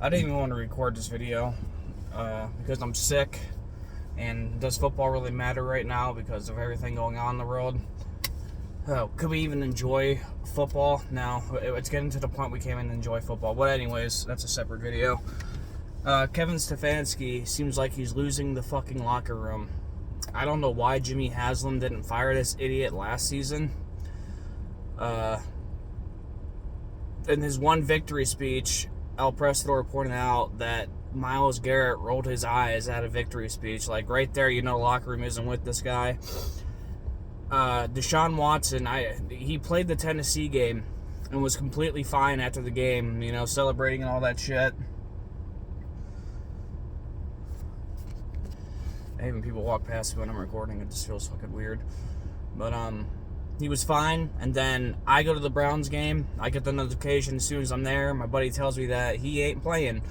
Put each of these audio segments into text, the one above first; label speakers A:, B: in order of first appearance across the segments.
A: I didn't even want to record this video because I'm sick, and does football really matter right now because of everything going on in the world? Could we even enjoy football? No, it's getting to the point we can't even enjoy football. But anyways, that's a separate video. Kevin Stefanski seems like he's losing the fucking locker room. I don't know why Jimmy Haslam didn't fire this idiot last season. In his one victory speech, El Prestador pointed out that Myles Garrett rolled his eyes at a victory speech. Like, right there, you know, locker room isn't with this guy. Deshaun Watson, he played the Tennessee game and was completely fine after the game, you know, celebrating and all that shit. Even people walk past me when I'm recording, it just feels fucking weird. But, he was fine, and then I go to the Browns game. I get the notification as soon as I'm there. My buddy tells me that he ain't playing.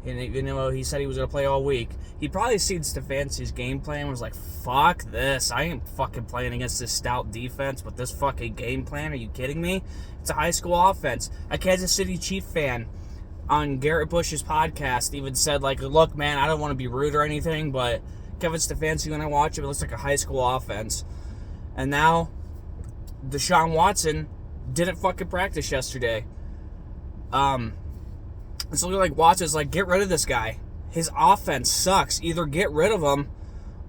A: And even though he said he was going to play all week, he probably seen Stefanski's game plan and was like, fuck this. I ain't fucking playing against this stout defense with this fucking game plan. Are you kidding me? It's a high school offense. A Kansas City Chief fan on Garrett Bush's podcast even said, like, look, man, I don't want to be rude or anything, but Kevin Stefanski, when I watch him, it looks like a high school offense. And now Deshaun Watson didn't fucking practice yesterday. It's looking like Watson's like, get rid of this guy. His offense sucks. Either get rid of him,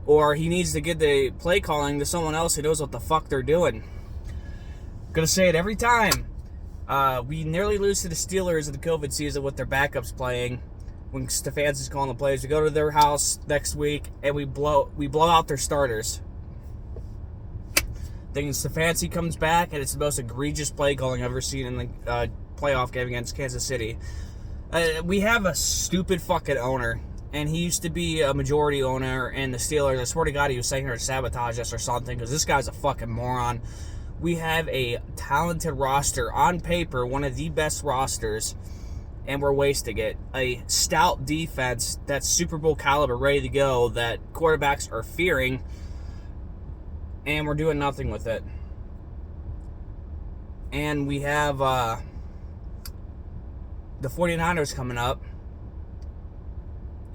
A: or he needs to get the play calling to someone else who knows what the fuck they're doing. Gonna say it every time. We nearly lose to the Steelers in the COVID season with their backups playing. When Stefanski's calling the plays, we go to their house next week and we blow out their starters. Then Stefanski comes back, and it's the most egregious play calling I've ever seen in the playoff game against Kansas City. We have a stupid fucking owner, and he used to be a majority owner in the Steelers. I swear to God, he was saying here to sabotage us or something, because this guy's a fucking moron. We have a talented roster. On paper, one of the best rosters, and we're wasting it. A stout defense that's Super Bowl caliber, ready to go, that quarterbacks are fearing, and we're doing nothing with it. And we have the 49ers coming up,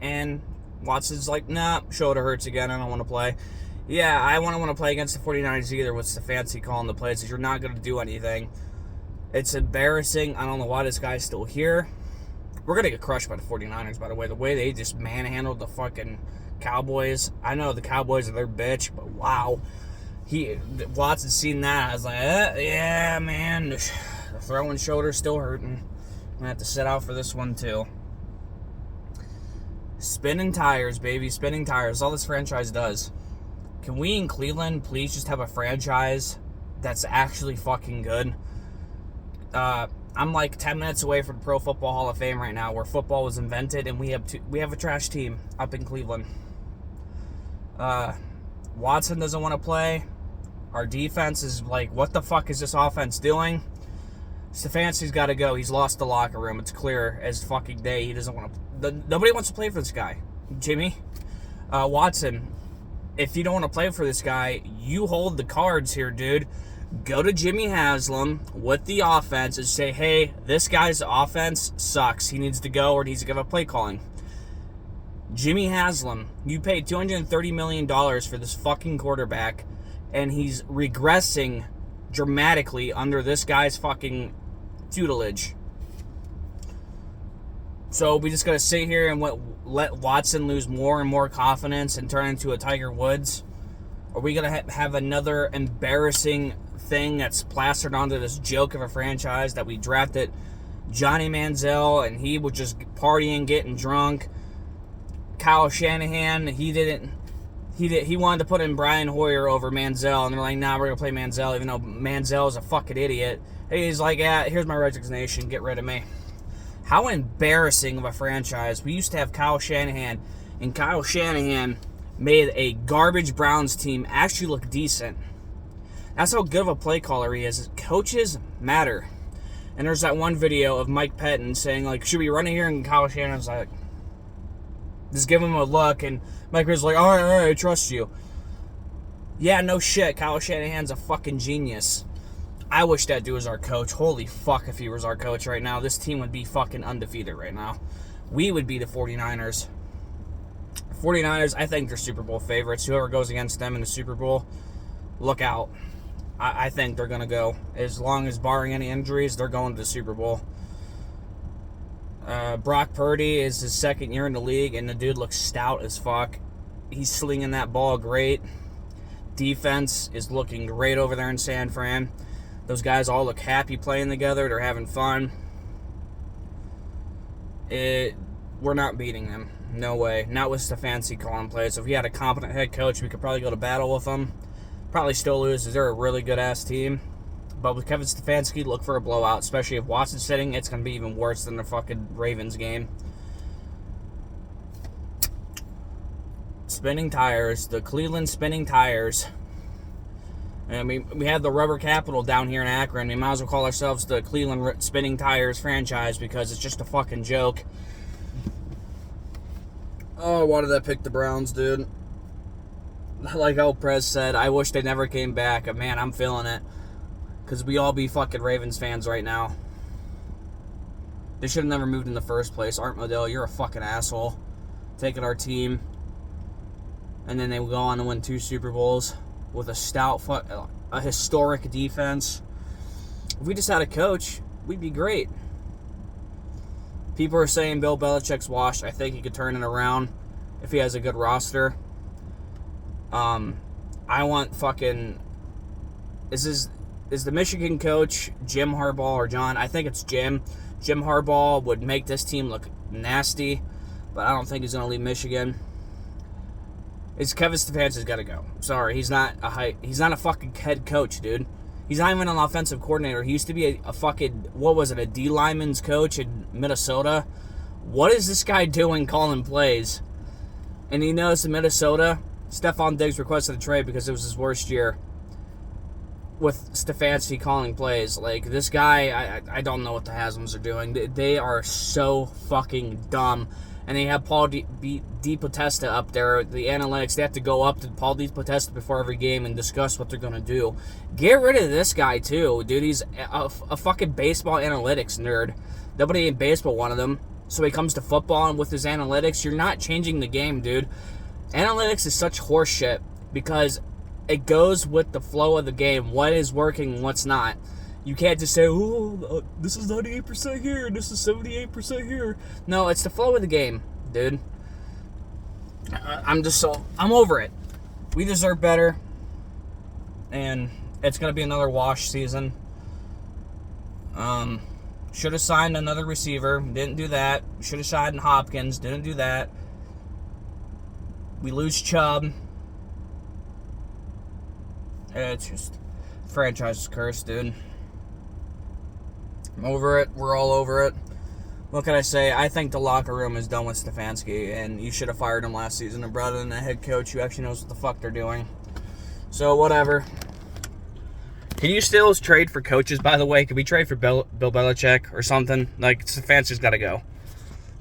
A: and Watson's like, nah, shoulder hurts again, I don't want to play. Yeah, I wouldn't want to play against the 49ers either with Stefanski calling the plays, because you're not going to do anything. It's embarrassing. I don't know why this guy's still here. We're going to get crushed by the 49ers, by the way. The way they just manhandled the fucking Cowboys. I know the Cowboys are their bitch, but wow. Watson's seen that. I was like, yeah, man, the throwing shoulder's still hurting. I'm going to have to sit out for this one, too. Spinning tires, baby. Spinning tires. All this franchise does. Can we in Cleveland please just have a franchise that's actually fucking good? I'm like 10 minutes away from the Pro Football Hall of Fame right now, where football was invented, and we have a trash team up in Cleveland. Watson doesn't want to play. Our defense is like, what the fuck is this offense doing? Stefanski's got to go. He's lost the locker room. It's clear as fucking day. He doesn't want to. Nobody wants to play for this guy. Jimmy, Watson, if you don't want to play for this guy, you hold the cards here, dude. Go to Jimmy Haslam with the offense and say, hey, this guy's offense sucks. He needs to go, or he needs to give up play calling. Jimmy Haslam, you paid $230 million for this fucking quarterback, and he's regressing dramatically under this guy's fucking tutelage. So we just got to sit here and let Watson lose more and more confidence and turn into a Tiger Woods? Are we going to have another embarrassing thing that's plastered onto this joke of a franchise that we drafted Johnny Manziel, and he was just partying, getting drunk? Kyle Shanahan, he wanted to put in Brian Hoyer over Manziel, and they're like, nah, we're going to play Manziel, even though Manziel is a fucking idiot. He's like, yeah, here's my resignation, get rid of me. How embarrassing of a franchise. We used to have Kyle Shanahan, and Kyle Shanahan made a garbage Browns team actually look decent. That's how good of a play caller he is. Coaches matter. And there's that one video of Mike Pettin saying, like, should we run it here? And Kyle Shanahan's like, just give him a look, and Mike was like, all right, I trust you. Yeah, no shit. Kyle Shanahan's a fucking genius. I wish that dude was our coach. Holy fuck, if he was our coach right now, this team would be fucking undefeated right now. we would be the 49ers. 49ers, I think they're Super Bowl favorites. Whoever goes against them in the Super Bowl, look out. I think they're going to go. As long as barring any injuries, they're going to the Super Bowl. Brock Purdy is his second year in the league, and the dude looks stout as fuck. He's slinging that ball great. Defense is looking great over there in San Fran. Those guys all look happy playing together. They're having fun. We're not beating them. No way. Not with Stefanski calling plays. If we had a competent head coach, we could probably go to battle with them. Probably still lose, as they're a really good-ass team. But with Kevin Stefanski, look for a blowout. Especially if Watson's sitting, it's going to be even worse than the fucking Ravens game. Spinning tires. The Cleveland spinning tires. I mean, we have the rubber capital down here in Akron. We might as well call ourselves the Cleveland Spinning Tires franchise because it's just a fucking joke. Oh, why did I pick the Browns, dude? Like Prez said, I wish they never came back. And man, I'm feeling it. Because we all be fucking Ravens fans right now. They should have never moved in the first place. Art Modell, you're a fucking asshole. Taking our team. And then they will go on to win 2 Super Bowls with a historic defense. If we just had a coach, we'd be great. People are saying Bill Belichick's washed. I think he could turn it around if he has a good roster. I want fucking... Is the Michigan coach Jim Harbaugh or John? I think it's Jim. Jim Harbaugh would make this team look nasty, but I don't think he's going to leave Michigan. It's Kevin Stefanski's got to go. Sorry, he's not a fucking head coach, dude. He's not even an offensive coordinator. He used to be a fucking, what was it, a D lineman's coach in Minnesota. What is this guy doing calling plays? And he knows in Minnesota, Stephon Diggs requested a trade because it was his worst year with Stefanski calling plays. Like, this guy, I don't know what the Haslam's are doing. They are so fucking dumb. And they have Paul DePodesta up there, the analytics. They have to go up to Paul DePodesta before every game and discuss what they're going to do. Get rid of this guy, too. Dude, he's a fucking baseball analytics nerd. Nobody in baseball wanted him. So he comes to football and with his analytics, you're not changing the game, dude. Analytics is such horseshit because it goes with the flow of the game. What is working and what's not. You can't just say, oh, this is 98% here, and this is 78% here. No, it's the flow of the game, dude. I'm over it. We deserve better. And it's going to be another wash season. Should have signed another receiver. Didn't do that. Should have signed Hopkins. Didn't do that. We lose Chubb. It's just, franchise is cursed, dude. I'm over it. We're all over it. What can I say? I think the locker room is done with Stefanski, and you should have fired him last season and brought in a head coach who actually knows what the fuck they're doing. So, whatever. Can you still trade for coaches, by the way? Could we trade for Bill Belichick or something? Like, Stefanski's got to go.